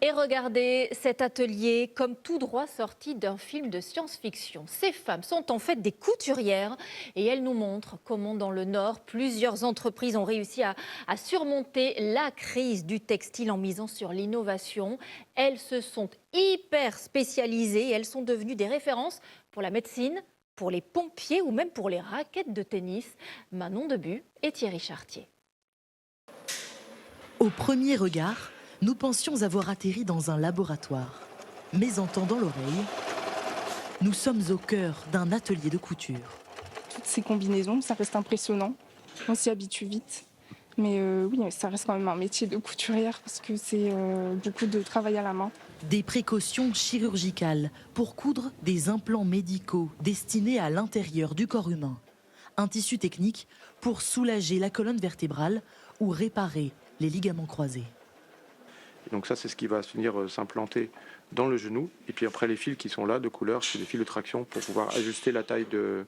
Et regardez cet atelier comme tout droit sorti d'un film de science-fiction. Ces femmes sont en fait des couturières et elles nous montrent comment dans le Nord, plusieurs entreprises ont réussi à surmonter la crise du textile en misant sur l'innovation. Elles se sont hyper spécialisées et elles sont devenues des références pour la médecine, pour les pompiers ou même pour les raquettes de tennis. Manon Debu et Thierry Chartier. Au premier regard, nous pensions avoir atterri dans un laboratoire. Mais en tendant l'oreille, nous sommes au cœur d'un atelier de couture. Toutes ces combinaisons, ça reste impressionnant. On s'y habitue vite. Mais oui, ça reste quand même un métier de couturière parce que c'est beaucoup de travail à la main. Des précautions chirurgicales pour coudre des implants médicaux destinés à l'intérieur du corps humain. Un tissu technique pour soulager la colonne vertébrale ou réparer les ligaments croisés. Donc ça, c'est ce qui va venir s'implanter dans le genou. Et puis après, les fils qui sont là, de couleur, c'est des fils de traction pour pouvoir ajuster la taille de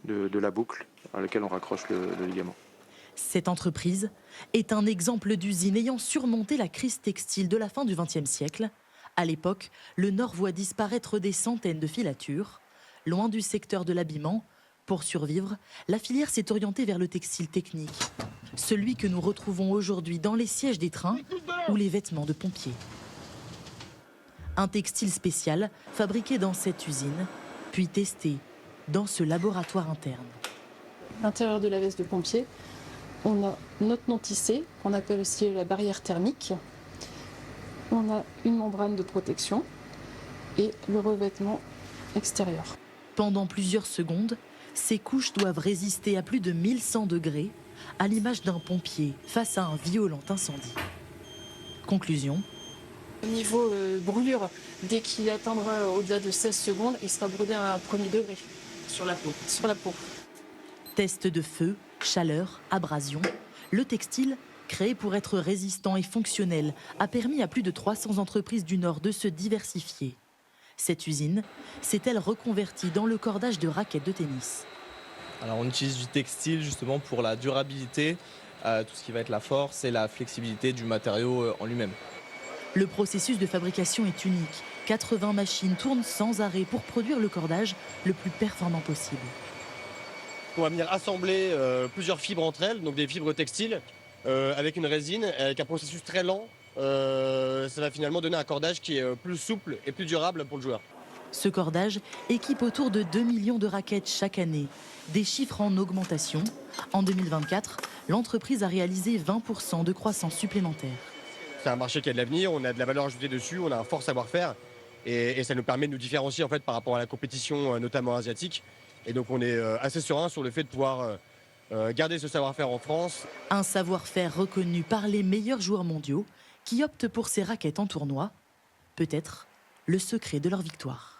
la boucle à laquelle on raccroche le ligament. Cette entreprise est un exemple d'usine ayant surmonté la crise textile de la fin du XXe siècle. À l'époque, le Nord voit disparaître des centaines de filatures. Loin du secteur de l'habillement, pour survivre, la filière s'est orientée vers le textile technique. Celui que nous retrouvons aujourd'hui dans les sièges des trains ou les vêtements de pompiers. Un textile spécial fabriqué dans cette usine, puis testé dans ce laboratoire interne. À l'intérieur de la veste de pompier, on a notre non-tissé, qu'on appelle aussi la barrière thermique. On a une membrane de protection et le revêtement extérieur. Pendant plusieurs secondes, ces couches doivent résister à plus de 1100 degrés, à l'image d'un pompier face à un violent incendie. Conclusion. Au niveau brûlure, dès qu'il atteindra au-delà de 16 secondes, il sera brûlé à un premier degré. Sur la peau. Sur la peau. Test de feu, chaleur, abrasion. Le textile, créé pour être résistant et fonctionnel, a permis à plus de 300 entreprises du Nord de se diversifier. Cette usine s'est-elle reconvertie dans le cordage de raquettes de tennis. Alors on utilise du textile justement pour la durabilité, tout ce qui va être la force et la flexibilité du matériau en lui-même. Le processus de fabrication est unique. 80 machines tournent sans arrêt pour produire le cordage le plus performant possible. On va venir assembler plusieurs fibres entre elles, donc des fibres textiles, avec une résine, avec un processus très lent. Ça va finalement donner un cordage qui est plus souple et plus durable pour le joueur. Ce cordage équipe autour de 2 millions de raquettes chaque année. Des chiffres en augmentation. En 2024, l'entreprise a réalisé 20% de croissance supplémentaire. C'est un marché qui a de l'avenir, on a de la valeur ajoutée dessus, on a un fort savoir-faire et ça nous permet de nous différencier en fait, par rapport à la compétition, notamment asiatique. Et donc on est assez serein sur le fait de pouvoir garder ce savoir-faire en France. Un savoir-faire reconnu par les meilleurs joueurs mondiaux qui optent pour ces raquettes en tournoi. Peut-être le secret de leur victoire.